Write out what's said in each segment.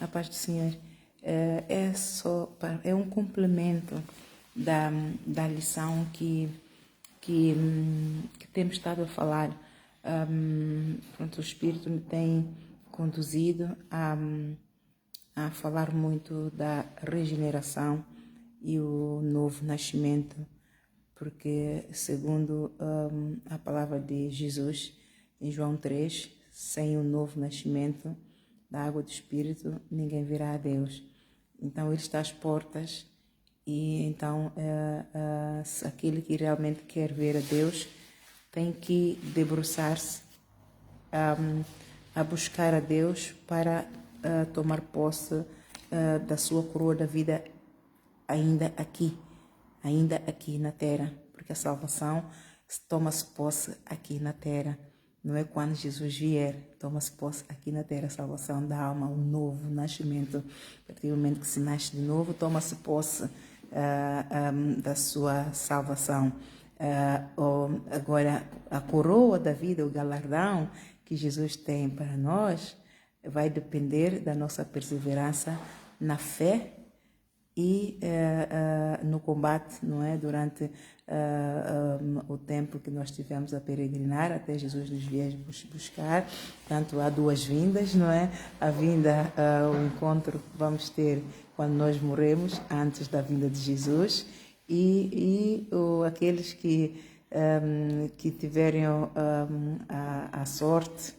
A paz do Senhor é um complemento da lição que temos estado a falar. Pronto, o Espírito me tem conduzido a falar muito da regeneração e o novo nascimento, porque segundo a palavra de Jesus em João 3, sem o novo nascimento da água do Espírito, ninguém virá a Deus. Então ele está às portas e então aquele que realmente quer ver a Deus tem que debruçar-se a buscar a Deus para tomar posse da sua coroa da vida ainda aqui na terra, porque a salvação toma-se posse aqui na terra. Não é quando Jesus vier, toma-se posse aqui na terra, a salvação da alma, o novo nascimento. A partir do momento que se nasce de novo, toma-se posse da sua salvação. Agora, a coroa da vida, o galardão que Jesus tem para nós, vai depender da nossa perseverança na fé e no combate, não é? Durante o tempo que nós tivemos a peregrinar até Jesus nos vier buscar. Portanto, há duas vindas, não é? A vinda, o encontro que vamos ter quando nós morremos, antes da vinda de Jesus, e aqueles que tiverem a sorte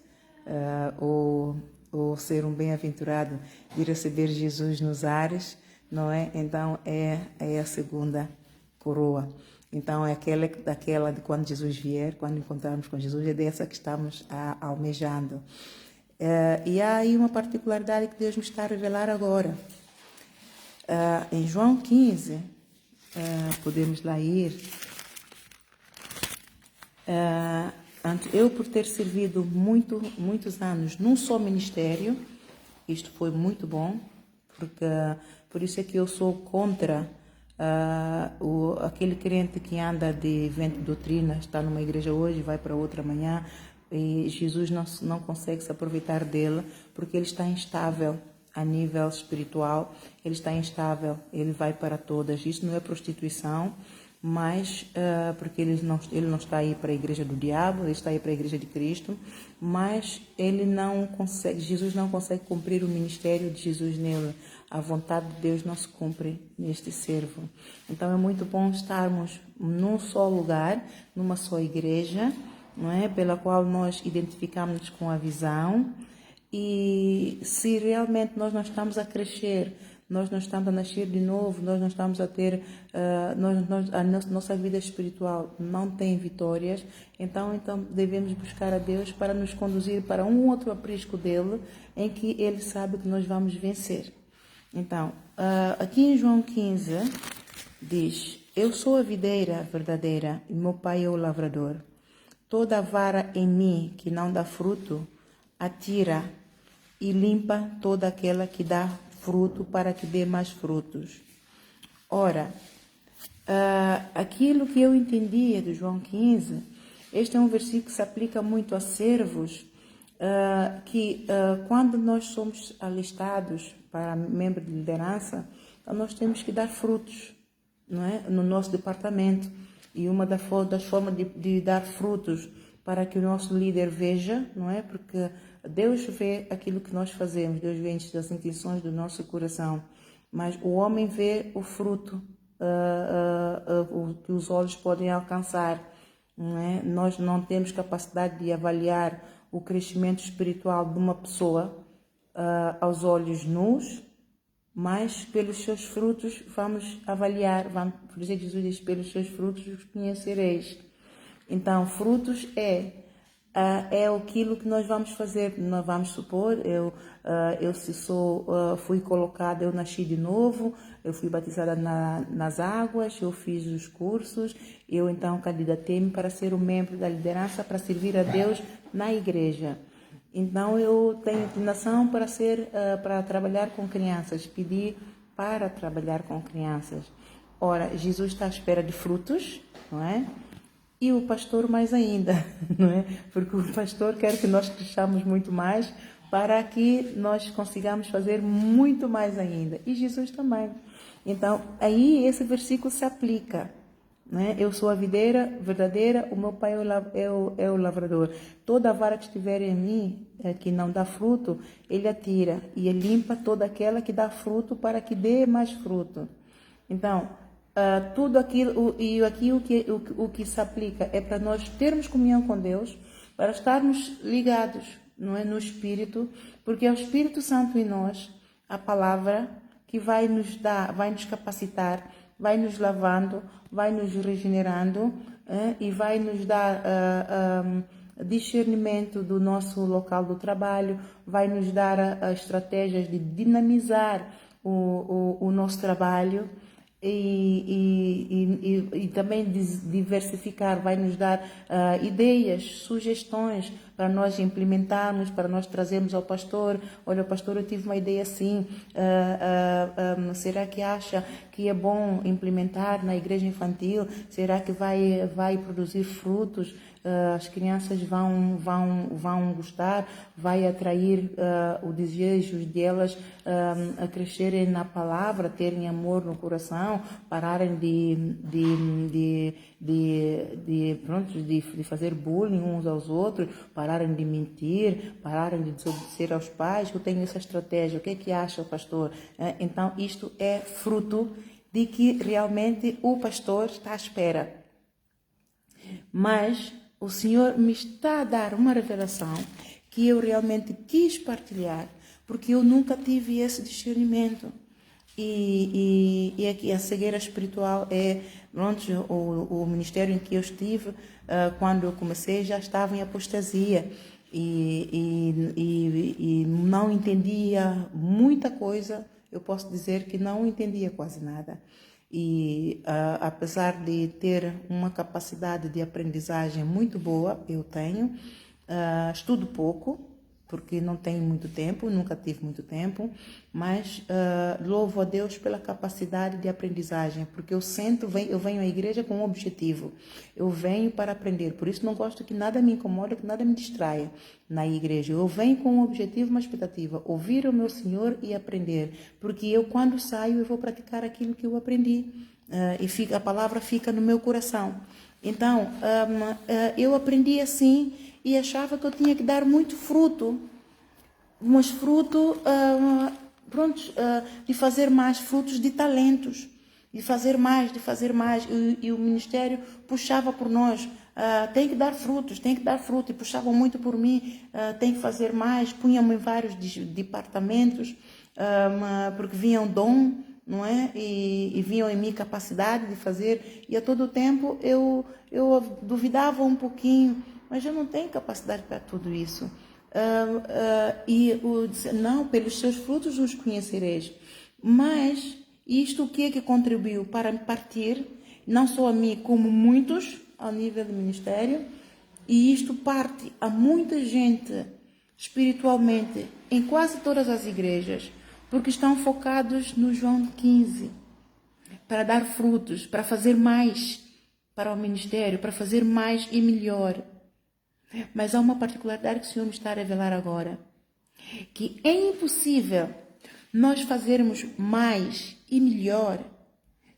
ou ser um bem-aventurado de receber Jesus nos ares, não é? Então é a segunda coroa. Então é daquela de quando Jesus vier, quando encontrarmos com Jesus, é dessa que estamos almejando. E há aí uma particularidade que Deus me está a revelar agora. Em João 15, podemos lá ir. Eu, por ter servido muitos anos num só ministério, isto foi muito bom, porque por isso é que eu sou contra aquele crente que anda de vento de doutrina, está numa igreja hoje, vai para outra amanhã, e Jesus não consegue se aproveitar dele, porque ele está instável a nível espiritual, ele está instável, ele vai para todas. Isso não é prostituição, mas porque ele não está aí para a igreja do diabo, ele está aí para a igreja de Cristo, mas Jesus não consegue cumprir o ministério de Jesus nele. A vontade de Deus não se cumpre neste servo. Então é muito bom estarmos num só lugar, numa só igreja, não é? Pela qual nós identificamos com a visão, e se realmente nós não estamos a crescer, nós não estamos a nascer de novo, nós não estamos a ter, a nossa vida espiritual não tem vitórias, então devemos buscar a Deus para nos conduzir para um outro aprisco dele, em que ele sabe que nós vamos vencer. Então, aqui em João 15, diz: eu sou a videira verdadeira e meu pai é o lavrador. Toda vara em mim que não dá fruto, atira e limpa toda aquela que dá fruto, para que dê mais frutos. Ora, aquilo que eu entendia do João 15, este é um versículo que se aplica muito a servos, que quando nós somos alistados para membro de liderança, então nós temos que dar frutos, não é? No nosso departamento. E uma das formas de dar frutos para que o nosso líder veja, não é? Porque Deus vê aquilo que nós fazemos, Deus vê as intenções do nosso coração, mas o homem vê o fruto que os olhos podem alcançar, não é? Nós não temos capacidade de avaliar o crescimento espiritual de uma pessoa aos olhos nus, mas pelos seus frutos vamos avaliar, por isso Jesus diz: pelos seus frutos os conhecereis. Então, frutos é aquilo que nós vamos fazer. Nós vamos supor, fui colocada, eu nasci de novo, eu fui batizada nas águas, eu fiz os cursos, eu então candidatei-me para ser um membro da liderança, para servir a Deus na igreja. Então eu tenho inclinação para trabalhar com crianças, pedi para trabalhar com crianças. Ora, Jesus está à espera de frutos, não é? E o pastor mais ainda, não é? Porque o pastor quer que nós cresçamos muito mais, para que nós consigamos fazer muito mais ainda. E Jesus também. Então, aí esse versículo se aplica. Né? Eu sou a videira verdadeira, o meu pai é o lavrador. Toda vara que estiver em mim, que não dá fruto, ele atira. E ele limpa toda aquela que dá fruto para que dê mais fruto. Então, tudo aquilo, e aqui o que se aplica é para nós termos comunhão com Deus, para estarmos ligados, não é, no Espírito, porque é o Espírito Santo em nós, a palavra, que vai nos dar, vai nos capacitar, vai nos lavando, vai nos regenerando e vai nos dar discernimento do nosso local do trabalho, vai nos dar estratégias de dinamizar o nosso trabalho e também diversificar, vai nos dar ideias, sugestões para nós implementarmos, para nós trazermos ao pastor. Olha, pastor, eu tive uma ideia assim, será que acha que é bom implementar na igreja infantil? Será que vai produzir frutos? As crianças vão gostar, vai atrair o desejo delas a crescerem na palavra, terem amor no coração, pararem de fazer bullying uns aos outros, pararem de mentir, pararem de desobedecer aos pais. Eu tenho essa estratégia. O que é que acha, pastor? Então, isto é fruto de que realmente o pastor está à espera. Mas o Senhor me está a dar uma revelação que eu realmente quis partilhar, porque eu nunca tive esse discernimento. E aqui a cegueira espiritual é, pronto, o ministério em que eu estive, quando eu comecei, já estava em apostasia e não entendia muita coisa. Eu posso dizer que não entendia quase nada. E apesar de ter uma capacidade de aprendizagem muito boa, eu tenho, estudo pouco, porque não tenho muito tempo, nunca tive muito tempo, mas louvo a Deus pela capacidade de aprendizagem, porque eu venho à igreja com um objetivo, eu venho para aprender, por isso não gosto que nada me incomode, que nada me distraia na igreja. Eu venho com um objetivo, uma expectativa, ouvir o meu Senhor e aprender, porque eu quando saio eu vou praticar aquilo que eu aprendi, e a palavra fica no meu coração. Então, eu aprendi assim e achava que eu tinha que dar muito fruto, mas fruto, de fazer mais, frutos de talentos, de fazer mais, e o ministério puxava por nós, tem que dar frutos, e puxavam muito por mim, tem que fazer mais, punham-me em vários departamentos, porque vinham dom, não é? E viam em mim capacidade de fazer, e a todo tempo eu duvidava um pouquinho, mas eu não tenho capacidade para tudo isso. Não, pelos seus frutos os conhecereis. Mas isto o que é que contribuiu para me partir, não só a mim, como muitos, ao nível do ministério, e isto parte a muita gente espiritualmente, em quase todas as igrejas, porque estão focados no João 15, para dar frutos, para fazer mais para o ministério, para fazer mais e melhor. Mas há uma particularidade que o Senhor me está a revelar agora, que é impossível nós fazermos mais e melhor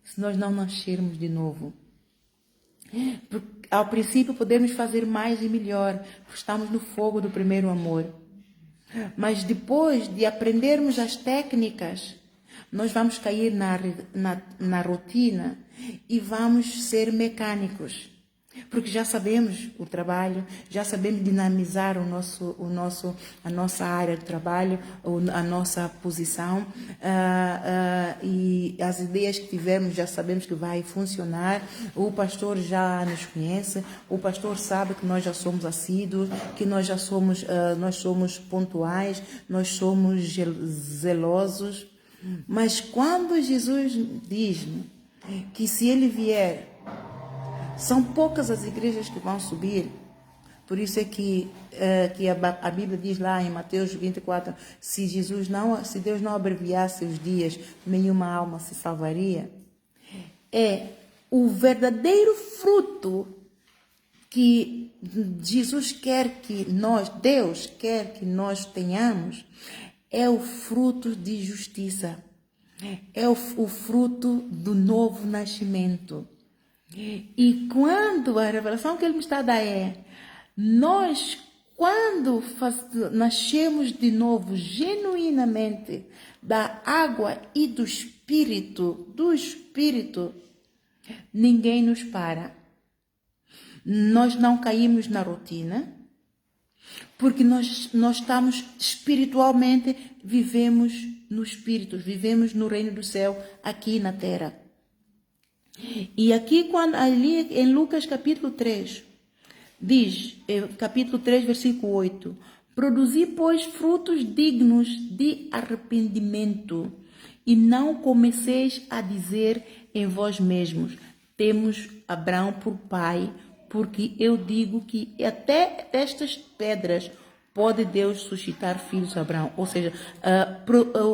se nós não nascermos de novo. Porque, ao princípio podemos fazer mais e melhor, porque estamos no fogo do primeiro amor. Mas depois de aprendermos as técnicas, nós vamos cair na rotina e vamos ser mecânicos. Porque já sabemos o trabalho, já sabemos dinamizar a nossa área de trabalho, a nossa posição, e as ideias que tivermos já sabemos que vai funcionar. O pastor já nos conhece, o pastor sabe que nós já somos assíduos, que nós somos pontuais, nós somos zelosos. Mas quando Jesus diz-me que se ele vier, são poucas as igrejas que vão subir. Por isso é que a Bíblia diz lá em Mateus 24, se Deus não abreviasse os dias, nenhuma alma se salvaria. É o verdadeiro fruto que Jesus quer que nós, Deus quer que nós tenhamos, é o fruto de justiça. É o fruto do novo nascimento. E quando a revelação que ele me está a dar nós, quando nascemos de novo, genuinamente, da água e do Espírito, ninguém nos para. Nós não caímos na rotina, porque nós estamos espiritualmente, vivemos no Espírito, vivemos no reino do céu, aqui na terra. E aqui, ali em Lucas capítulo 3, diz, capítulo 3, versículo 8, produzi, pois, frutos dignos de arrependimento, e não comeceis a dizer em vós mesmos, temos Abraão por pai, porque eu digo que até destas pedras pode Deus suscitar filhos a Abraão. Ou seja,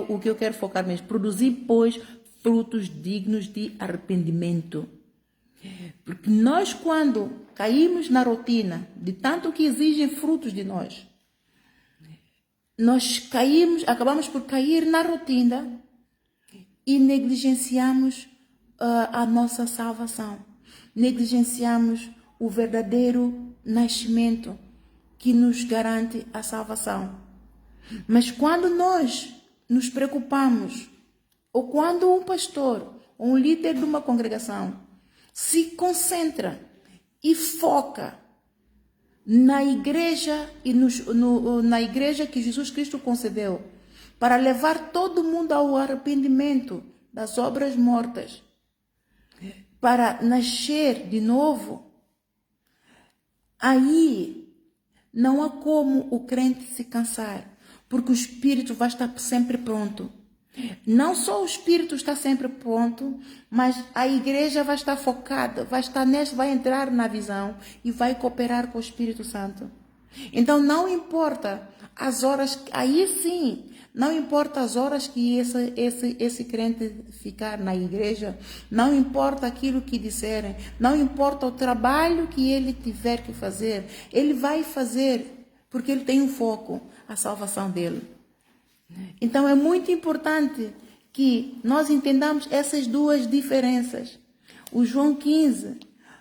o que eu quero focar mesmo, produzir, pois, frutos dignos de arrependimento. Porque nós, quando caímos na rotina, de tanto que exigem frutos de nós, nós acabamos por cair na rotina e negligenciamos a nossa salvação. Negligenciamos o verdadeiro nascimento que nos garante a salvação. Mas quando nós nos preocupamos, ou quando um pastor, ou um líder de uma congregação, se concentra e foca na igreja e na igreja que Jesus Cristo concedeu, para levar todo mundo ao arrependimento das obras mortas, para nascer de novo, aí não há como o crente se cansar, porque o Espírito vai estar sempre pronto. Não só o Espírito está sempre pronto, mas a igreja vai estar focada, vai entrar na visão e vai cooperar com o Espírito Santo. Então não importa as horas, aí sim, não importa as horas que esse crente ficar na igreja, não importa aquilo que disserem, não importa o trabalho que ele tiver que fazer, ele vai fazer, porque ele tem um foco, a salvação dele. Então é muito importante que nós entendamos essas duas diferenças. O João 15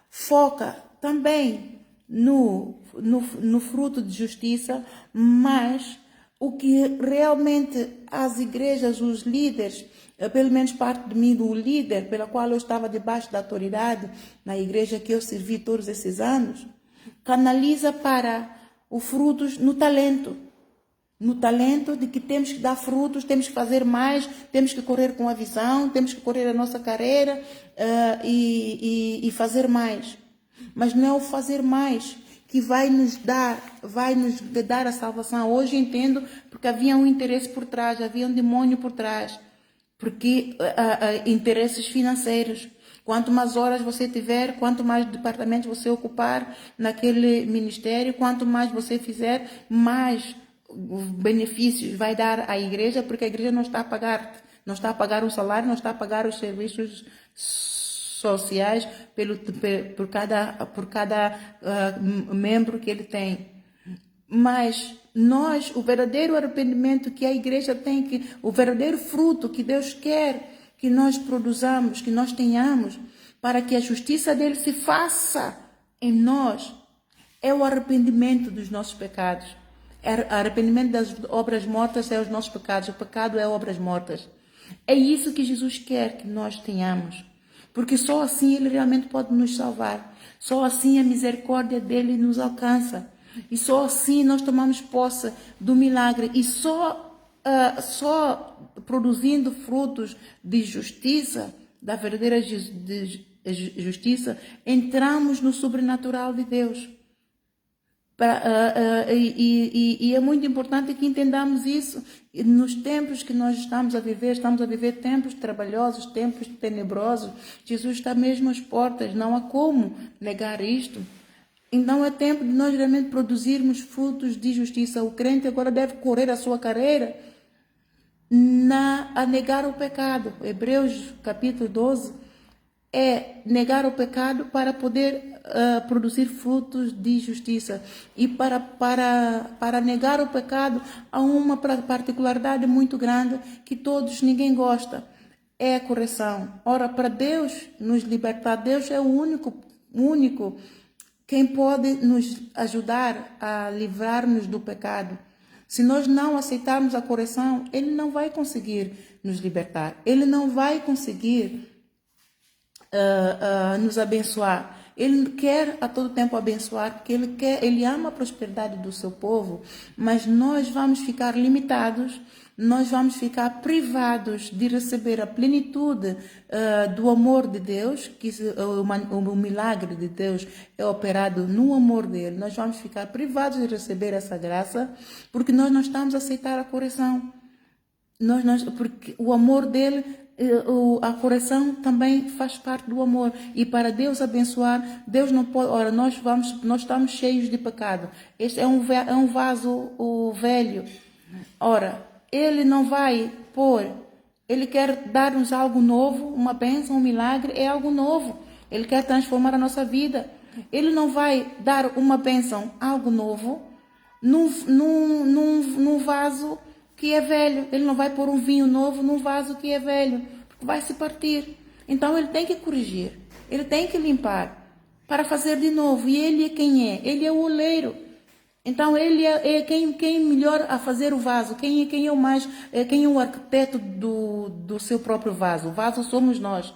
foca também no fruto de justiça, mas o que realmente as igrejas, os líderes, pelo menos parte de mim, do líder pela qual eu estava debaixo da autoridade, na igreja que eu servi todos esses anos, canaliza para os frutos no talento. No talento de que temos que dar frutos, temos que fazer mais, temos que correr com a visão, temos que correr a nossa carreira e fazer mais. Mas não é o fazer mais que vai nos dar a salvação. Hoje entendo porque havia um interesse por trás, havia um demônio por trás, porque interesses financeiros. Quanto mais horas você tiver, quanto mais departamentos você ocupar naquele ministério, quanto mais você fizer, mais benefícios vai dar à igreja, porque a igreja não está a pagar o salário, não está a pagar os serviços sociais por cada membro que ele tem. Mas o verdadeiro arrependimento que a igreja tem, o verdadeiro fruto que Deus quer que nós produzamos, que nós tenhamos, para que a justiça dele se faça em nós, é o arrependimento dos nossos pecados. Arrependimento das obras mortas é os nossos pecados. O pecado é obras mortas. É isso que Jesus quer que nós tenhamos. Porque só assim ele realmente pode nos salvar. Só assim a misericórdia dele nos alcança. E só assim nós tomamos posse do milagre. E só produzindo frutos de justiça, da verdadeira justiça, entramos no sobrenatural de Deus. E é muito importante que entendamos isso. E nos tempos que nós estamos a viver tempos trabalhosos, tempos tenebrosos. Jesus está mesmo às portas, não há como negar isto. Então é tempo de nós realmente produzirmos frutos de justiça. O crente agora deve correr a sua carreira a negar o pecado. Hebreus capítulo 12 é negar o pecado para poder produzir frutos de justiça. E para negar o pecado, há uma particularidade muito grande que ninguém gosta. É a correção. Ora, para Deus nos libertar, Deus é o único quem pode nos ajudar a livrar-nos do pecado. Se nós não aceitarmos a correção, Ele não vai conseguir nos libertar. Ele não vai conseguir nos abençoar. Ele quer a todo tempo abençoar, porque Ele ama a prosperidade do seu povo, mas nós vamos ficar limitados, nós vamos ficar privados de receber a plenitude do amor de Deus, que o milagre de Deus é operado no amor dele. Nós vamos ficar privados de receber essa graça, porque nós não estamos a aceitar a correção. Porque o amor dele, a correção também faz parte do amor. E para Deus abençoar, Deus não pode. Ora, nós estamos cheios de pecado. Este é um vaso velho. Ora, Ele não vai pôr. Ele quer dar-nos algo novo, uma bênção, um milagre, é algo novo. Ele quer transformar a nossa vida. Ele não vai dar uma bênção, algo novo, num vaso que é velho. Ele não vai pôr um vinho novo num vaso que é velho, porque vai se partir. Então ele tem que corrigir, ele tem que limpar para fazer de novo. E ele é quem é? Ele é o oleiro. Então ele é quem melhor a fazer o vaso. Quem é o arquiteto do seu próprio vaso? O vaso somos nós.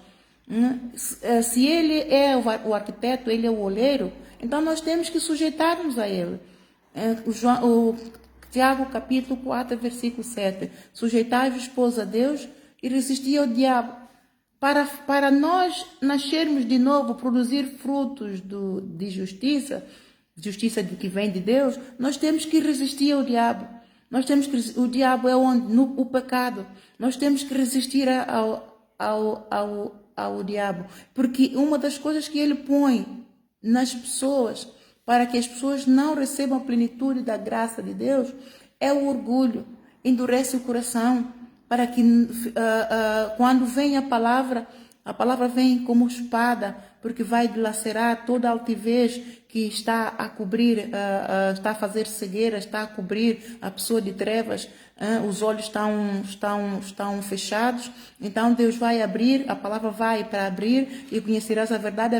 Se ele é o arquiteto, ele é o oleiro, então nós temos que sujeitar-nos a ele. O Tiago capítulo 4, versículo 7. Sujeitai-vos, pois, a Deus e resisti ao diabo. Para nós nascermos de novo, produzir frutos de justiça que vem de Deus, nós temos que resistir ao diabo. O diabo é o pecado. Nós temos que resistir ao diabo. Porque uma das coisas que ele põe nas pessoas, para que as pessoas não recebam a plenitude da graça de Deus, é o orgulho. Endurece o coração, para que quando vem a palavra vem como espada, porque vai dilacerar toda a altivez que está a cobrir, está a fazer cegueira, está a cobrir a pessoa de trevas. Os olhos estão fechados. Então Deus vai abrir, a palavra vai para abrir, e conhecerás a verdade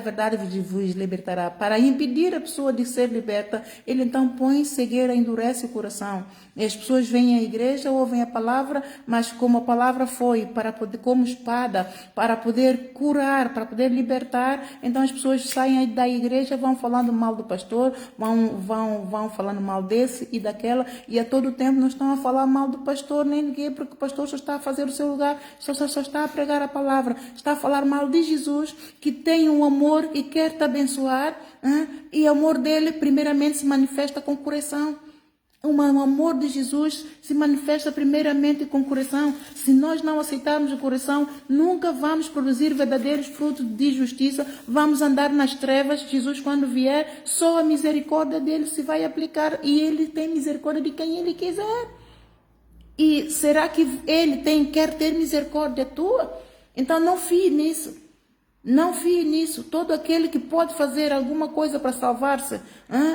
vos libertará. Para impedir a pessoa de ser liberta, ele então põe cegueira, endurece o coração. E as pessoas vêm à igreja, ouvem a palavra, mas como a palavra foi para poder, como espada, para poder curar, para poder libertar, então as pessoas saem da igreja, vão falando mal do pastor, vão falando mal desse e daquela, e a todo tempo não estão a falar mal do pastor nem ninguém, porque o pastor só está a fazer o seu lugar, só está a pregar a palavra, está a falar mal de Jesus, que tem um amor e quer te abençoar, e o amor dele primeiramente se manifesta com correção. O amor de Jesus se manifesta primeiramente com correção. Se nós não aceitarmos a correção, nunca vamos produzir verdadeiros frutos de justiça. Vamos andar nas trevas. Jesus, quando vier, só a misericórdia dele se vai aplicar. E ele tem misericórdia de quem ele quiser. E será que ele quer ter misericórdia tua? Então não fie nisso. Não fie nisso. Todo aquele que pode fazer alguma coisa para salvar-se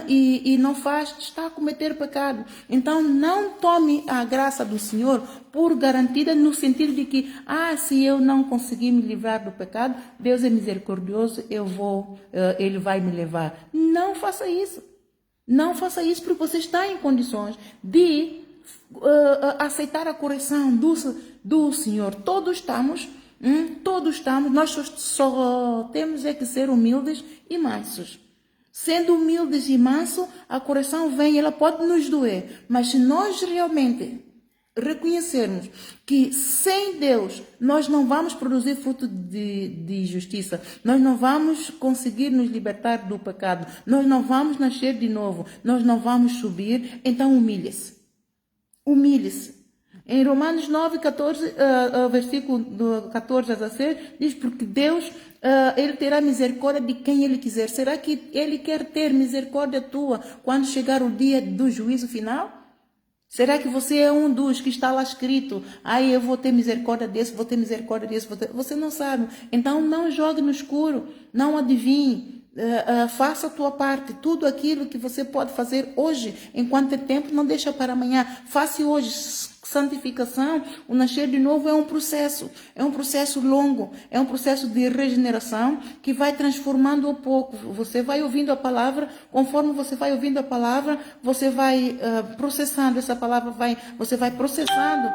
e não faz, está a cometer pecado. Então não tome a graça do Senhor por garantida, no sentido de que, se eu não conseguir me livrar do pecado, Deus é misericordioso, Ele vai me levar. Não faça isso. Não faça isso, porque você está em condições de aceitar a correção do Senhor. Todos estamos, nós só temos que ser humildes e mansos. Sendo humildes e mansos, a correção vem, ela pode nos doer, mas se nós realmente reconhecermos que sem Deus nós não vamos produzir fruto de justiça, nós não vamos conseguir nos libertar do pecado, nós não vamos nascer de novo, nós não vamos subir, então humilhe-se. Humilhe-se. Em Romanos 9, 14, versículo 14 a 16, diz, porque Deus, Ele terá misericórdia de quem Ele quiser. Será que Ele quer ter misericórdia tua quando chegar o dia do juízo final? Será que você é um dos que está lá escrito, eu vou ter misericórdia desse, vou ter misericórdia desse, você não sabe. Então não jogue no escuro, não adivinhe. Faça a tua parte, tudo aquilo que você pode fazer hoje, enquanto é tempo, não deixa para amanhã. Faça hoje. Santificação, o nascer de novo é um processo longo, é um processo de regeneração que vai transformando um pouco. Você vai ouvindo a palavra, conforme você vai ouvindo a palavra, você vai processando essa palavra, você vai processando,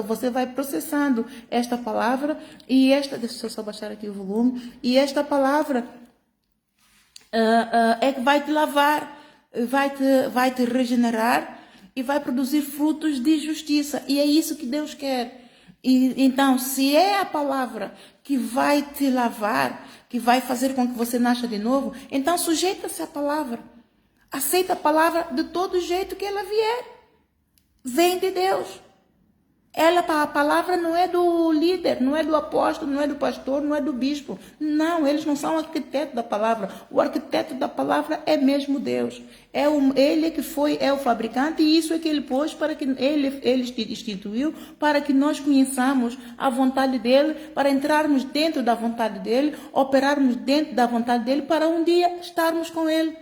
você vai processando esta palavra e deixa eu só baixar aqui o volume, e esta palavra é que vai te lavar, vai te regenerar e vai produzir frutos de justiça. E é isso que Deus quer. E então, se é a palavra que vai te lavar, que vai fazer com que você nasça de novo, então sujeita-se à palavra. Aceita a palavra de todo jeito que ela vier. Vem de Deus. A palavra não é do líder, não é do apóstolo, não é do pastor, não é do bispo. Não, eles não são arquitetos da palavra. O arquiteto da palavra é mesmo Deus. Ele é que é o fabricante, e isso é que ele pôs para que ele instituiu para que nós conheçamos a vontade dele, para entrarmos dentro da vontade dele, operarmos dentro da vontade dele, para um dia estarmos com ele.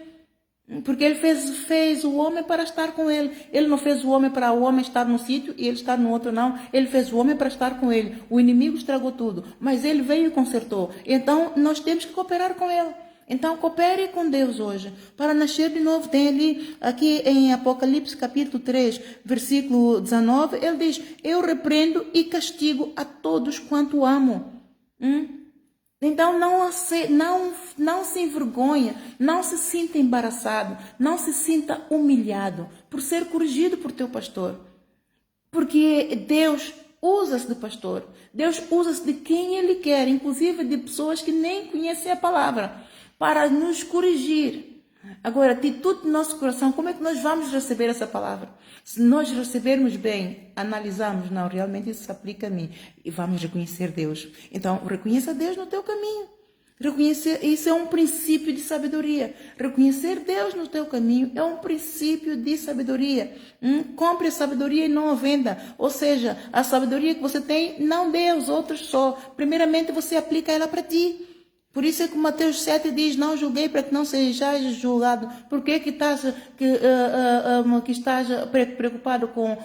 Porque ele fez o homem para estar com ele. Ele não fez o homem para o homem estar num sítio e ele estar no outro, não. Ele fez o homem para estar com ele. O inimigo estragou tudo, mas ele veio e consertou. Então, nós temos que cooperar com ele. Então, coopere com Deus hoje, para nascer de novo. Tem ali, aqui em Apocalipse capítulo 3, versículo 19, ele diz: eu repreendo e castigo a todos quanto amo. Então não se envergonha, não se sinta embaraçado, não se sinta humilhado por ser corrigido por teu pastor. Porque Deus usa-se de pastor, Deus usa-se de quem Ele quer, inclusive de pessoas que nem conhecem a palavra, para nos corrigir. Agora, atitude do nosso coração, como é que nós vamos receber essa palavra? Se nós recebermos bem, analisarmos, não, realmente isso se aplica a mim, e vamos reconhecer Deus. Então, reconheça Deus no teu caminho. Reconhecer, isso é um princípio de sabedoria. Reconhecer Deus no teu caminho é um princípio de sabedoria. Compre a sabedoria e não a venda. Ou seja, a sabedoria que você tem, não dê aos outros só. Primeiramente, você aplica ela para ti. Por isso é que Mateus 7 diz: não julguei para que não sejais julgado. Por que estás preocupado com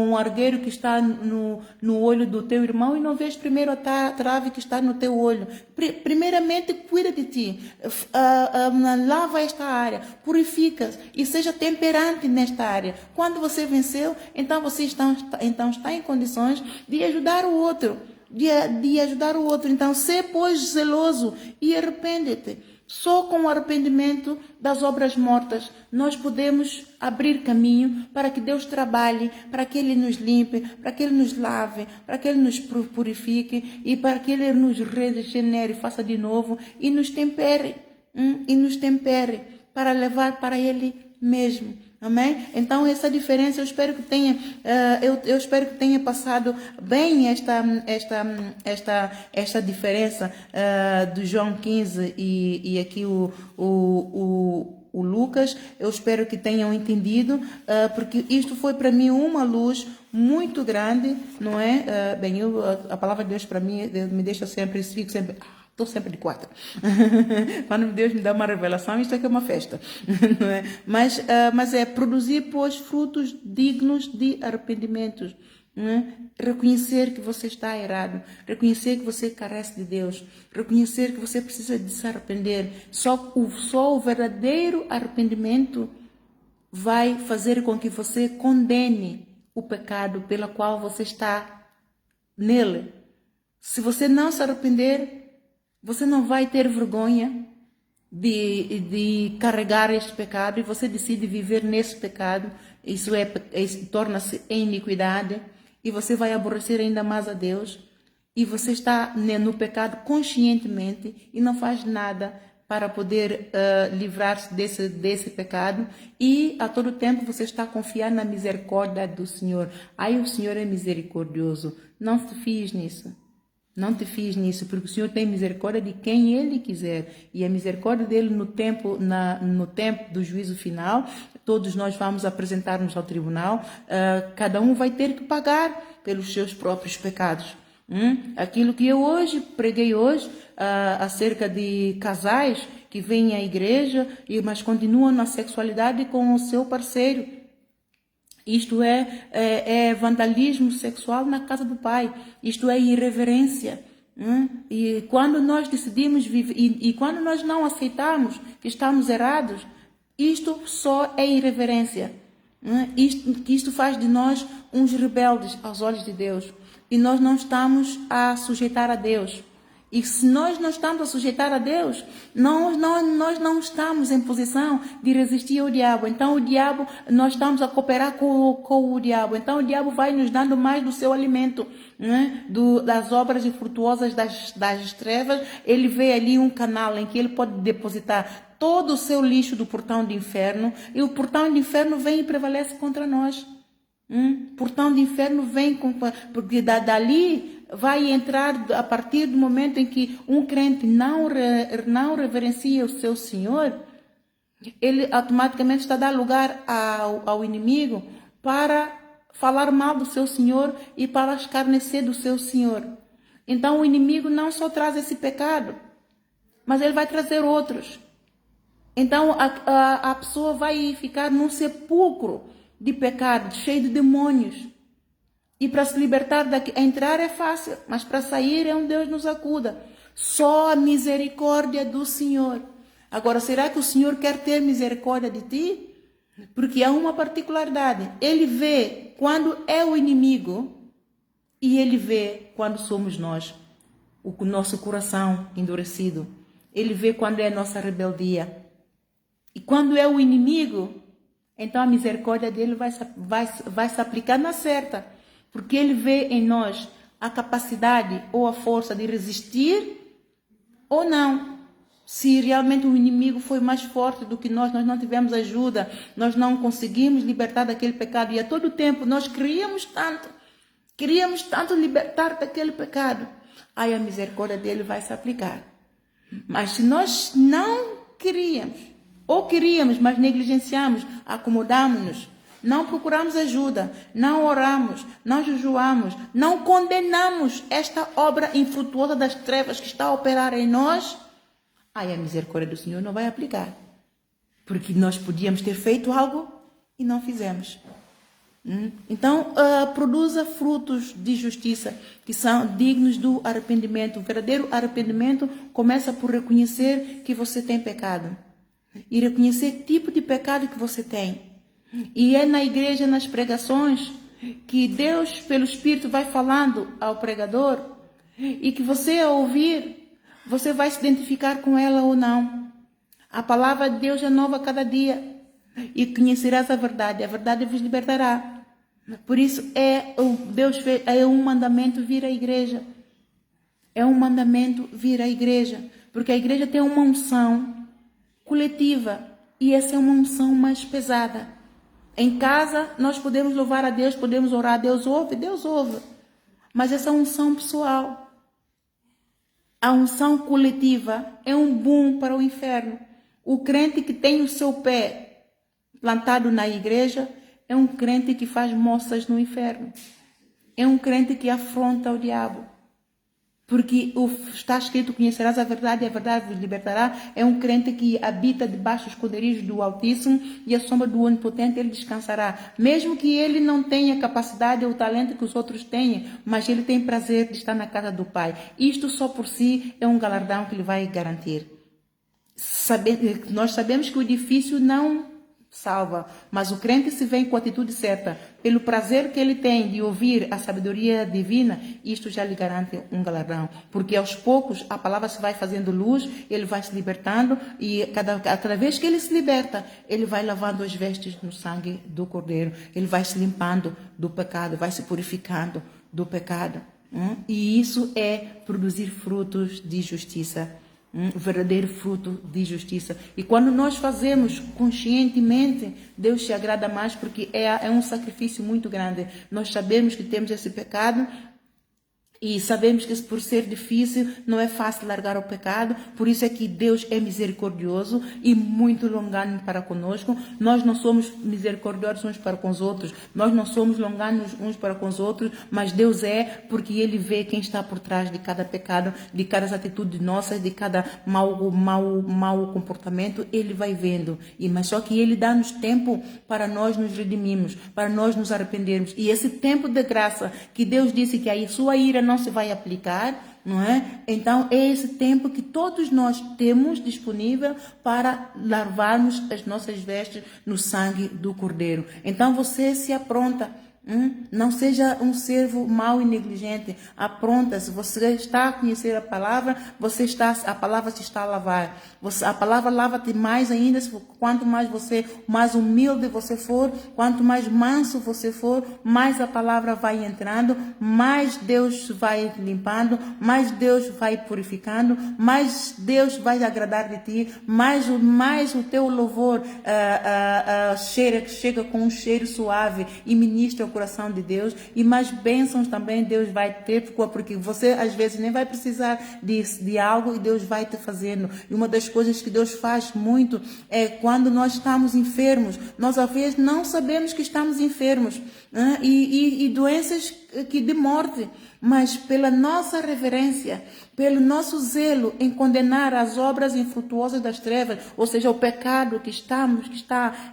o argueiro que está no olho do teu irmão e não vês primeiro a trave que está no teu olho? Primeiramente, cuida de ti. Lava esta área, purifica e seja temperante nesta área. Quando você venceu, então você está em condições de ajudar o outro. De ajudar o outro. Então, sê, pois, zeloso e arrepende-te. Só com o arrependimento das obras mortas nós podemos abrir caminho para que Deus trabalhe, para que Ele nos limpe, para que Ele nos lave, para que Ele nos purifique e para que Ele nos regenere, faça de novo e nos tempere, para levar para Ele mesmo. Amém? Então essa diferença eu espero que tenha passado bem esta diferença do João 15 e aqui o Lucas. Eu espero que tenham entendido, porque isto foi para mim uma luz muito grande, não é? A palavra de Deus para mim me deixa sempre, fico sempre... Estou sempre de quatro. Quando Deus me dá uma revelação, isto aqui é uma festa. Não é? Mas é produzir, pois, frutos dignos de arrependimentos. Não é? Reconhecer que você está errado. Reconhecer que você carece de Deus. Reconhecer que você precisa de se arrepender. Só o verdadeiro arrependimento vai fazer com que você condene o pecado pelo qual você está nele. Se você não se arrepender, você não vai ter vergonha de carregar este pecado e você decide viver nesse pecado. Isso torna-se em iniquidade e você vai aborrecer ainda mais a Deus. E você está no pecado conscientemente e não faz nada para poder livrar-se desse pecado. E a todo tempo você está a confiar na misericórdia do Senhor. O Senhor é misericordioso. Não te fies nisso. Não te fies nisso, porque o Senhor tem misericórdia de quem Ele quiser. E a misericórdia dele no tempo do juízo final, todos nós vamos apresentar-nos ao tribunal. Cada um vai ter que pagar pelos seus próprios pecados. Aquilo que eu preguei hoje, acerca de casais que vêm à igreja, mas continuam na sexualidade com o seu parceiro. Isto é vandalismo sexual na casa do Pai. Isto é irreverência. E quando nós decidimos viver, e quando nós não aceitamos que estamos errados, isto só é irreverência. Isto faz de nós uns rebeldes aos olhos de Deus. E nós não estamos a sujeitar a Deus. E se nós não estamos a sujeitar a Deus, nós não estamos em posição de resistir ao diabo. Então nós estamos a cooperar com o diabo. Então o diabo vai nos dando mais do seu alimento, das obras infrutuosas das trevas. Ele vê ali um canal em que ele pode depositar todo o seu lixo do portão do inferno. E o portão do inferno vem e prevalece contra nós. Portão do inferno vem, porque dali vai entrar a partir do momento em que um crente não reverencia o seu Senhor, ele automaticamente está a dar lugar ao inimigo para falar mal do seu Senhor e para escarnecer do seu Senhor. Então o inimigo não só traz esse pecado, mas ele vai trazer outros. Então a pessoa vai ficar num sepulcro de pecado, cheio de demônios. E para se libertar daqui, entrar é fácil, mas para sair é um Deus nos acuda. Só a misericórdia do Senhor. Agora, será que o Senhor quer ter misericórdia de ti? Porque há uma particularidade. Ele vê quando é o inimigo e ele vê quando somos nós, o nosso coração endurecido. Ele vê quando é a nossa rebeldia. E quando é o inimigo, então a misericórdia dele vai se aplicar na certa. Porque ele vê em nós a capacidade ou a força de resistir ou não. Se realmente o inimigo foi mais forte do que nós não tivemos ajuda, nós não conseguimos libertar daquele pecado. E a todo tempo nós queríamos tanto libertar daquele pecado. Aí a misericórdia dele vai se aplicar. Mas se nós não queríamos, ou queríamos, mas negligenciamos, acomodamos-nos, não procuramos ajuda, não oramos, não jejuamos, não condenamos esta obra infrutuosa das trevas que está a operar em nós, aí a misericórdia do Senhor não vai aplicar. Porque nós podíamos ter feito algo e não fizemos. Então, produza frutos de justiça que são dignos do arrependimento. O verdadeiro arrependimento começa por reconhecer que você tem pecado. E reconhecer que tipo de pecado que você tem. E é na igreja, nas pregações, que Deus, pelo Espírito, vai falando ao pregador e que você, ao ouvir, você vai se identificar com ela ou não. A palavra de Deus é nova a cada dia e conhecerás a verdade vos libertará. Por isso, Deus fez, é um mandamento vir à igreja. É um mandamento vir à igreja, porque a igreja tem uma unção coletiva e essa é uma unção mais pesada. Em casa, nós podemos louvar a Deus, podemos orar, Deus ouve. Mas essa unção pessoal, a unção coletiva, é um boom para o inferno. O crente que tem o seu pé plantado na igreja é um crente que faz moças no inferno. É um crente que afronta o diabo. Porque está escrito, conhecerás a verdade vos libertará. É um crente que habita debaixo dos esconderijos do Altíssimo e a sombra do Onipotente ele descansará. Mesmo que ele não tenha capacidade ou talento que os outros tenham, mas ele tem prazer de estar na casa do Pai. Isto só por si é um galardão que ele vai garantir. Nós sabemos que o difícil não salva, mas o crente se vem com a atitude certa, pelo prazer que ele tem de ouvir a sabedoria divina, isto já lhe garante um galardão, porque aos poucos a palavra se vai fazendo luz, ele vai se libertando e cada vez que ele se liberta, ele vai lavando as vestes no sangue do Cordeiro, ele vai se limpando do pecado, vai se purificando do pecado, e isso é produzir frutos de justiça. O verdadeiro fruto de justiça. E quando nós fazemos conscientemente, Deus se agrada mais, porque é um sacrifício muito grande. Nós sabemos que temos esse pecado E sabemos que por ser difícil, não é fácil largar o pecado, por isso é que Deus é misericordioso e muito longânimo para conosco. Nós não somos misericordiosos uns para com os outros, nós não somos longânimos uns para com os outros, mas Deus é, porque Ele vê quem está por trás de cada pecado, de cada atitude nossa, de cada mau comportamento, Ele vai vendo. Mas só que Ele dá-nos tempo para nós nos redimirmos, para nós nos arrependermos. E esse tempo de graça que Deus disse que a sua ira não se vai aplicar, não é? Então é esse tempo que todos nós temos disponível para lavarmos as nossas vestes no sangue do Cordeiro. Então você se apronta. Não seja um servo mau e negligente. Apronta-se. Você está a conhecer a palavra, a palavra te está a lavar. A palavra lava-te mais ainda. Quanto mais humilde você for, quanto mais manso você for, mais a palavra vai entrando, mais Deus vai limpando, mais Deus vai purificando, mais Deus vai agradar de ti, mais o teu louvor chega com um cheiro suave e ministra o coração de Deus, e mais bênçãos também Deus vai ter, porque você às vezes nem vai precisar de algo e Deus vai te fazendo. E uma das coisas que Deus faz muito é quando nós estamos enfermos, nós às vezes não sabemos que estamos enfermos, né? E doenças de morte, mas pela nossa reverência, pelo nosso zelo em condenar as obras infrutuosas das trevas, ou seja, o pecado que está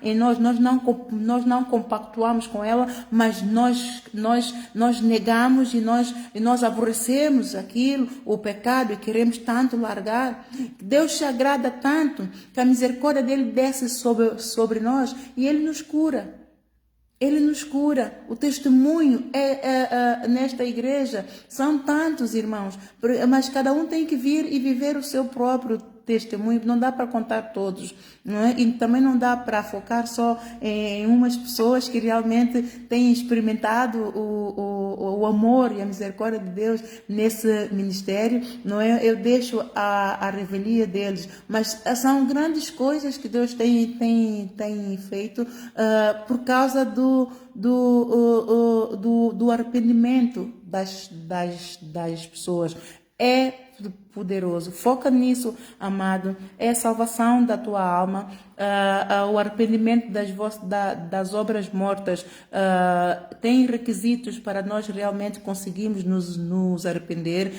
em nós, nós não compactuamos com ela, mas nós negamos e nós aborrecemos aquilo, o pecado, e queremos tanto largar. Deus se agrada tanto que a misericórdia dele desce sobre nós e ele nos cura. Ele nos cura. O testemunho nesta igreja são tantos, irmãos, mas cada um tem que vir e viver o seu próprio testemunho. Não dá para contar todos, não é? E também não dá para focar só em umas pessoas que realmente têm experimentado o amor e a misericórdia de Deus nesse ministério, não é? Eu deixo a revelia deles, mas são grandes coisas que Deus tem feito por causa do arrependimento das pessoas. É poderoso. Foca nisso, amado. É a salvação da tua alma, o arrependimento das obras mortas. Tem requisitos para nós realmente conseguirmos nos arrepender.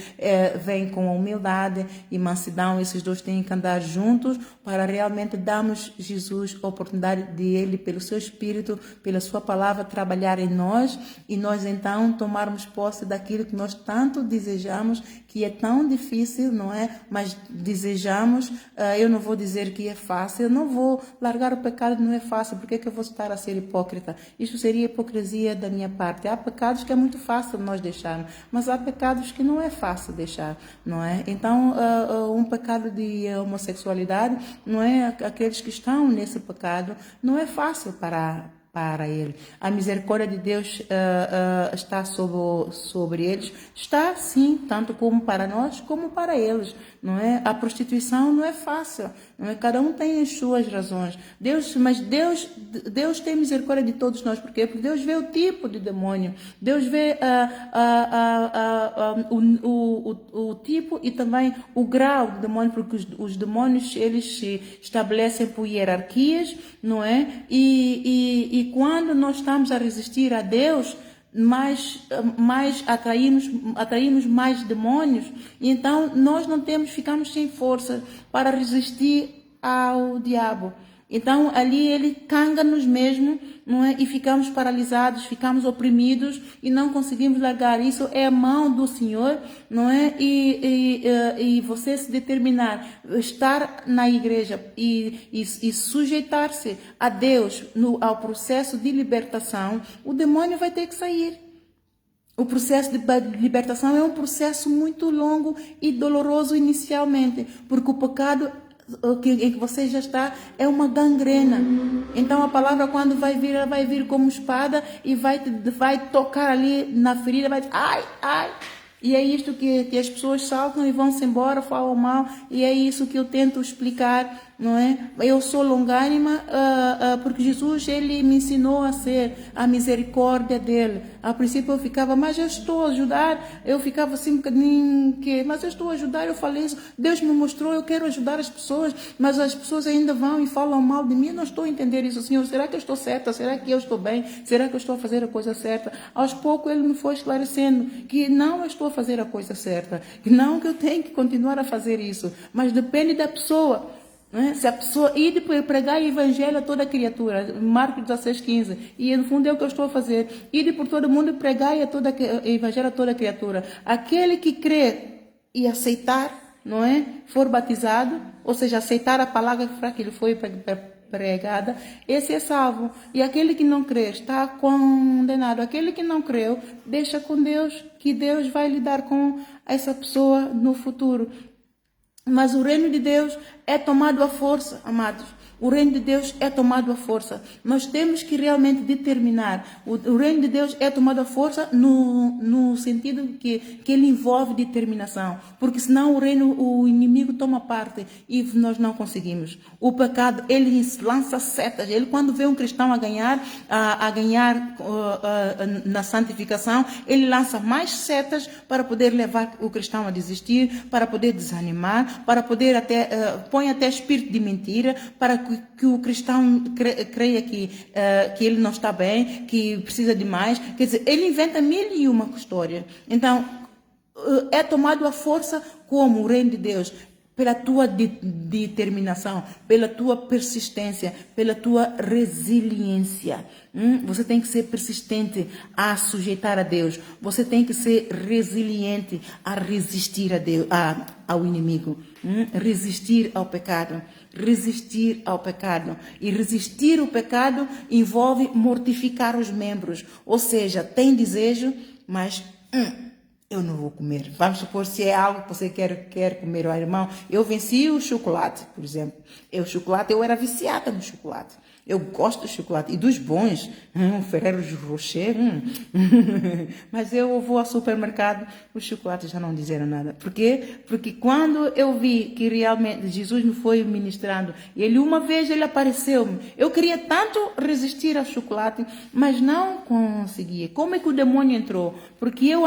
Vem com a humildade e mansidão. Esses dois têm que andar juntos para realmente darmos Jesus a oportunidade de Ele, pelo seu Espírito, pela sua palavra, trabalhar em nós, e nós então tomarmos posse daquilo que nós tanto desejamos, que é tão difícil, não é? Mas desejamos. Eu não vou dizer que é fácil, eu não vou largar o pecado, não é fácil. Por que eu vou estar a ser hipócrita? Isso seria hipocrisia da minha parte. Há pecados que é muito fácil nós deixarmos, mas há pecados que não é fácil deixar, não é? Então, um pecado de homossexualidade, não é? Aqueles que estão nesse pecado, não é fácil para ele. A misericórdia de Deus está sobre eles. Está, sim, tanto como para nós, como para eles, não é? A prostituição não é fácil, não é? Cada um tem as suas razões. Mas Deus tem misericórdia de todos nós. Por quê? Porque Deus vê o tipo de demônio. Deus vê o tipo e também o grau do demônio, porque os demônios, eles se estabelecem por hierarquias, não é? E quando nós estamos a resistir a Deus, mais atraímos mais demônios, e então nós ficamos sem força para resistir ao diabo. Então ali ele canga-nos mesmo, não é? E ficamos paralisados, ficamos oprimidos e não conseguimos largar. Isso é a mão do Senhor, não é? E você se determinar, estar na igreja e sujeitar-se a Deus ao processo de libertação, o demônio vai ter que sair. O processo de libertação é um processo muito longo e doloroso inicialmente, porque o pecado em que você já está é uma gangrena. Então a palavra, quando vai vir, ela vai vir como espada e vai tocar ali na ferida, vai dizer ai, ai. E é isto que as pessoas saltam e vão-se embora, falam mal, e é isso que eu tento explicar não é? Eu sou longânima porque Jesus, ele me ensinou a ser a misericórdia dele. A princípio eu ficava, mas eu estou a ajudar, eu ficava assim um bocadinho, mas eu estou a ajudar, eu falei isso, Deus me mostrou, eu quero ajudar as pessoas, mas as pessoas ainda vão e falam mal de mim, eu não estou a entender isso, Senhor, será que eu estou certa? Será que eu estou bem? Será que eu estou a fazer a coisa certa? Aos poucos ele me foi esclarecendo que não eu estou a fazer a coisa certa, que não que eu tenho que continuar a fazer isso, mas depende da pessoa. Se a pessoa ir pregar o evangelho a toda criatura, Marcos 16:15, e no fundo é o que eu estou a fazer, ir por todo mundo e pregar o evangelho a toda criatura. Aquele que crê e aceitar, não é? For batizado, ou seja, aceitar a palavra para que ele foi pregada, esse é salvo. E aquele que não crê está condenado. Aquele que não creu, deixa com Deus, que Deus vai lidar com essa pessoa no futuro. Mas o reino de Deus é tomado à força, amados. O reino de Deus é tomado à força. Nós temos que realmente determinar. O reino de Deus é tomado à força no sentido que ele envolve determinação. Porque senão o inimigo toma parte e nós não conseguimos. O pecado, ele lança setas. Ele, quando vê um cristão a ganhar na santificação, ele lança mais setas para poder levar o cristão a desistir, para poder desanimar, para poder põe até espírito de mentira, para que o cristão creia que ele não está bem, que precisa de mais. Quer dizer, ele inventa 1001 histórias. Então, é tomado à força como o reino de Deus, pela tua determinação, pela tua persistência, pela tua resiliência. Você tem que ser persistente a sujeitar a Deus. Você tem que ser resiliente a resistir a Deus, ao inimigo. Resistir ao pecado. Resistir ao pecado. E resistir ao pecado envolve mortificar os membros. Ou seja, tem desejo, mas eu não vou comer. Vamos supor, se é algo que você quer comer, irmão. Eu venci o chocolate, por exemplo. Eu era viciada no chocolate. Eu gosto do chocolate e dos bons, Ferrero Rocher. Mas eu vou ao supermercado, os chocolates já não disseram nada. Por quê? Porque quando eu vi que realmente Jesus me foi ministrando, e uma vez ele apareceu-me, eu queria tanto resistir ao chocolate, mas não conseguia. Como é que o demônio entrou? Porque eu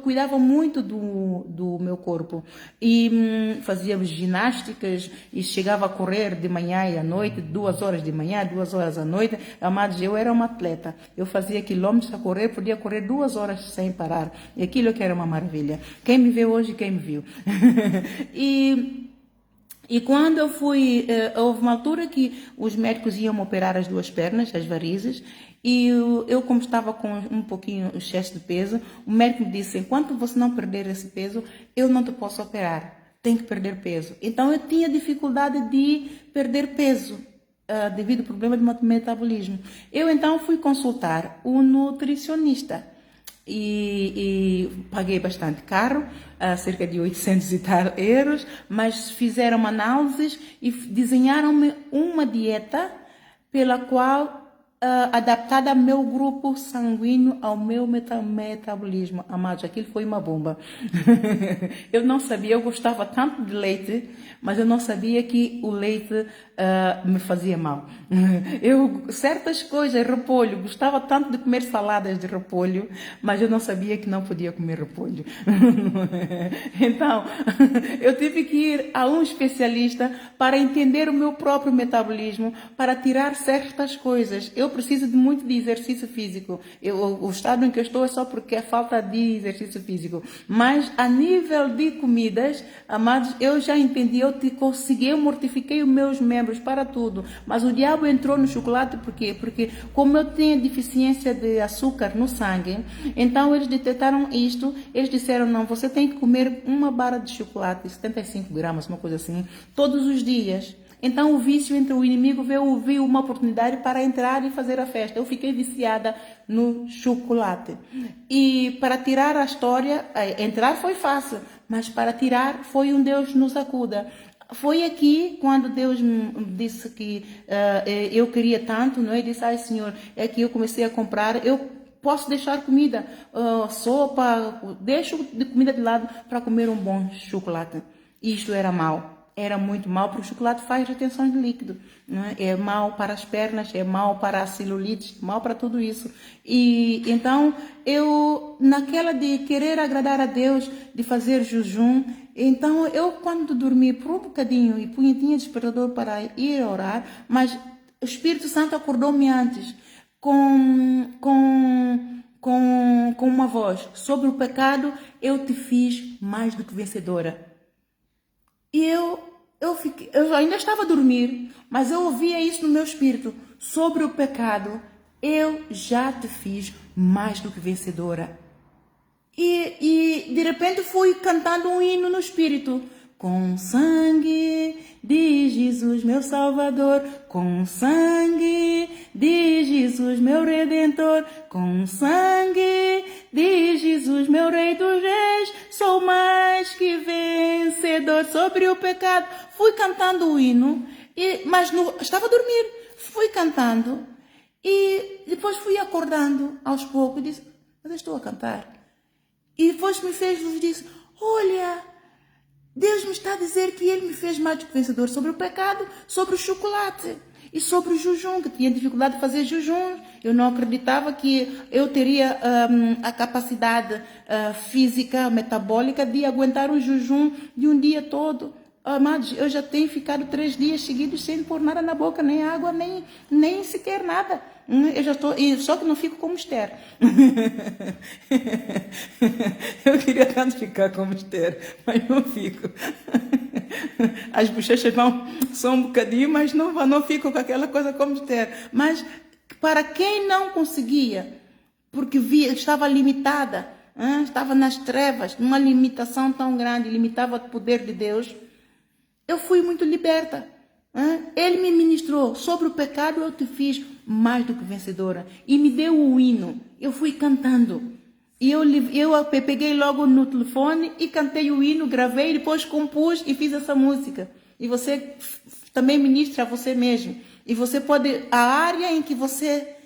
cuidava muito do meu corpo e fazíamos ginásticas e chegava a correr de manhã e à noite, 2 horas de manhã, 2 horas à noite. Amados, eu era uma atleta. Eu fazia quilômetros a correr, podia correr 2 horas sem parar. E aquilo que era uma maravilha. Quem me vê hoje, quem me viu. E quando eu fui, houve uma altura que os médicos iam operar as 2 pernas, as varizes, e eu como estava com um pouquinho excesso de peso, o médico me disse, enquanto você não perder esse peso, eu não te posso operar, tem que perder peso. Então eu tinha dificuldade de perder peso, devido ao problema de metabolismo. Eu então fui consultar um nutricionista. E paguei bastante caro, cerca de 800 e tal euros, mas fizeram análises e desenharam-me uma dieta pela qual adaptada ao meu grupo sanguíneo, ao meu metabolismo. Amados, aquilo foi uma bomba. Eu não sabia, eu gostava tanto de leite, mas eu não sabia que o leite me fazia mal. Certas coisas, repolho, gostava tanto de comer saladas de repolho, mas eu não sabia que não podia comer repolho. Então, eu tive que ir a um especialista para entender o meu próprio metabolismo, para tirar certas coisas. Eu preciso muito de exercício físico. O estado em que eu estou é só porque é falta de exercício físico. Mas a nível de comidas, amados, eu já entendi, eu mortifiquei os meus membros para tudo. Mas o diabo entrou no chocolate por quê? Porque como eu tinha deficiência de açúcar no sangue, então eles detectaram isto, eles disseram, não, você tem que comer uma barra de chocolate, 75 gramas, uma coisa assim, todos os dias. Então o vício entre o inimigo viu uma oportunidade para entrar e fazer a festa. Eu fiquei viciada no chocolate. E para tirar a história, entrar foi fácil, mas para tirar foi um Deus nos acuda. Foi aqui quando Deus me disse que eu queria tanto, não é? Eu disse, ai Senhor, é que eu comecei a comprar, eu posso deixar comida, sopa, deixo de comida de lado para comer um bom chocolate. Isto era mau. Era muito mau, porque o chocolate faz retenção de líquido. Não é? É mau para as pernas, é mau para a celulite, mau para tudo isso. E então, eu, naquela de querer agradar a Deus, de fazer jejum, então eu, quando dormi por um bocadinho e tinha despertador para ir orar, mas o Espírito Santo acordou-me antes com uma voz: sobre o pecado eu te fiz mais do que vencedora. E eu ainda estava a dormir, mas eu ouvia isso no meu espírito: sobre o pecado eu já te fiz mais do que vencedora. E de repente fui cantando um hino no espírito: com sangue de Jesus, meu Salvador, com sangue de Jesus, meu Redentor, com sangue de Jesus, meu Rei dos Reis, sou mais que vencedor sobre o pecado. Fui cantando o hino, mas estava a dormir. Fui cantando e depois fui acordando aos poucos e disse: mas eu estou a cantar. E depois me fez luz e disse: olha, Deus me está a dizer que Ele me fez mais do que vencedor sobre o pecado, sobre o chocolate e sobre o jejum, que tinha dificuldade de fazer jejum. Eu não acreditava que eu teria a capacidade física, metabólica de aguentar um jejum de um dia todo. Amados, eu já tenho ficado 3 dias seguidos sem pôr nada na boca, nem água, nem sequer nada. Eu já estou, só que não fico como Esther. Eu queria tanto ficar como Esther, mas não fico. As bochechas vão só um bocadinho, mas não fico com aquela coisa como Esther. Mas para quem não conseguia, porque estava limitada, estava nas trevas, numa limitação tão grande, limitava o poder de Deus, eu fui muito liberta. Ele me ministrou: sobre o pecado eu te fiz mais do que vencedora. E me deu o hino. Eu fui cantando. E eu peguei logo no telefone e cantei o hino, gravei, depois compus e fiz essa música. E você também ministra a você mesmo. E você pode, a área em que você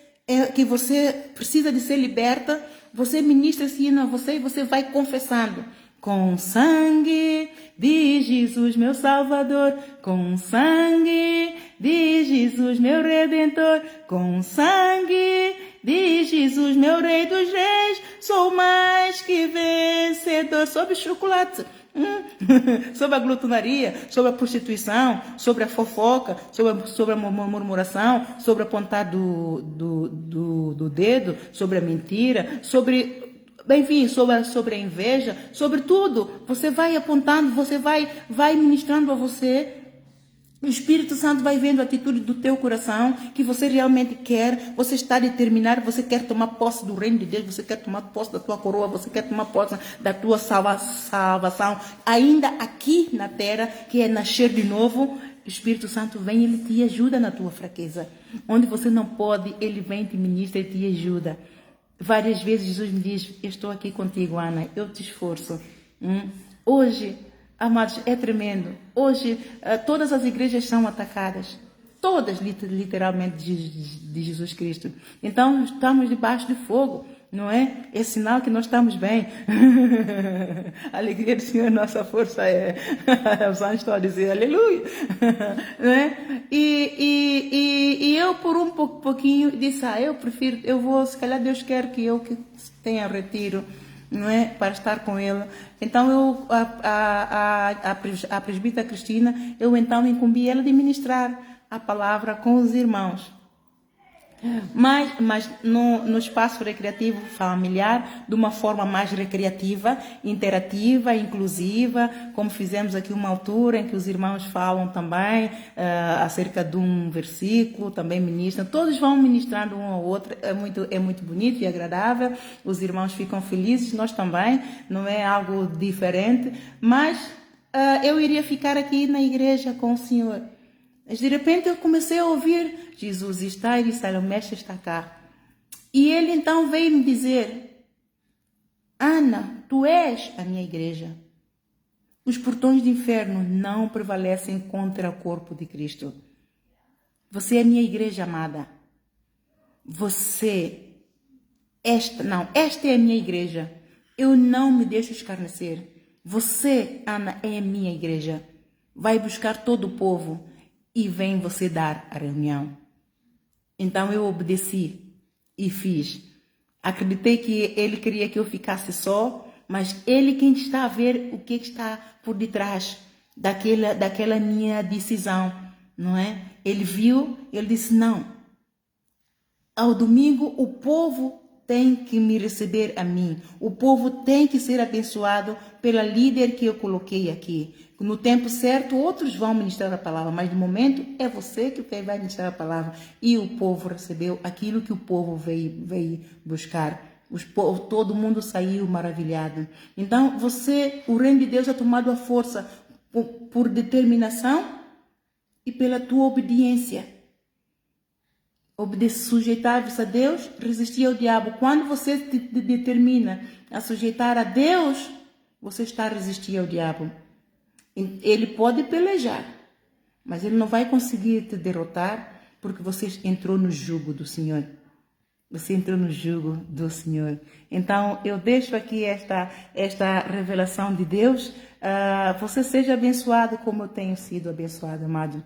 precisa de ser liberta, você ministra esse hino a você e você vai confessando: com sangue de Jesus, meu Salvador, com sangue de Jesus, meu Redentor, com sangue de Jesus, meu Rei dos Reis, sou mais que vencedor. Sobre chocolate, sobre a glutonaria, sobre a prostituição, sobre a fofoca, sobre a murmuração, sobre apontar do dedo, sobre a mentira, enfim, sobre a inveja, sobre tudo. Você vai apontando, você vai ministrando a você. O Espírito Santo vai vendo a atitude do teu coração, que você realmente quer, você está determinado, você quer tomar posse do reino de Deus, você quer tomar posse da tua coroa, você quer tomar posse da tua salvação, ainda aqui na terra, que é nascer de novo. O Espírito Santo vem e Ele te ajuda na tua fraqueza. Onde você não pode, Ele vem, te ministra e te ajuda. Várias vezes Jesus me diz: eu estou aqui contigo, Ana, eu te esforço. Hoje, amados, é tremendo. Hoje, todas as igrejas são atacadas. Todas, literalmente, de Jesus Cristo. Então, estamos debaixo de fogo, não é? É sinal que nós estamos bem. A alegria do Senhor, nossa força é. Os anjos estão a dizer aleluia. Não é? E eu, por um pouquinho, disse: eu vou, se calhar Deus quer que eu tenha retiro, não é? Para estar com Ele. Então, a presbítera Cristina, eu então incumbi ela de ministrar a palavra com os irmãos. Mas no espaço recreativo familiar, de uma forma mais recreativa, interativa, inclusiva, como fizemos aqui uma altura em que os irmãos falam também acerca de um versículo, também ministram, todos vão ministrando um ao outro, é muito bonito e agradável, os irmãos ficam felizes, nós também, não é algo diferente, mas eu iria ficar aqui na igreja com o Senhor. Mas de repente eu comecei a ouvir: Jesus está, e disse: o mestre está cá. E ele então veio me dizer: Ana, tu és a minha igreja. Os portões do inferno não prevalecem contra o corpo de Cristo. Você é a minha igreja amada. Esta é a minha igreja. Eu não me deixo escarnecer. Você, Ana, é a minha igreja. Vai buscar todo o povo e vem você dar a reunião. Então eu obedeci e fiz. Acreditei que ele queria que eu ficasse só, mas ele quem está a ver o que está por detrás daquela minha decisão, não é? Ele viu, ele disse, não, ao domingo o povo tem que me receber a mim. O povo tem que ser abençoado pela líder que eu coloquei aqui. No tempo certo, outros vão ministrar a palavra, mas no momento é você que vai ministrar a palavra. E o povo recebeu aquilo que o povo veio buscar. Todo mundo saiu maravilhado. Então, o reino de Deus é tomado a força por determinação e pela tua obediência. Sujeitar-vos a Deus, resistir ao diabo. Quando você te determina a sujeitar a Deus, você está a resistir ao diabo. Ele pode pelejar, mas ele não vai conseguir te derrotar porque você entrou no jugo do Senhor. Você entrou no jugo do Senhor. Então, eu deixo aqui esta revelação de Deus. Você seja abençoado como eu tenho sido abençoado, amado.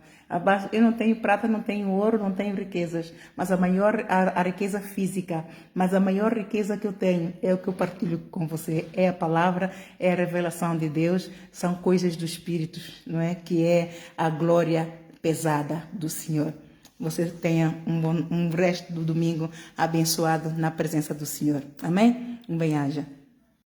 Eu não tenho prata, não tenho ouro, não tenho riquezas, mas a riqueza física, mas a maior riqueza que eu tenho é o que eu partilho com você. É a palavra, é a revelação de Deus, são coisas do Espírito, não é? Que é a glória pesada do Senhor. Você tenha um resto do domingo abençoado na presença do Senhor. Amém? Um bem-aja.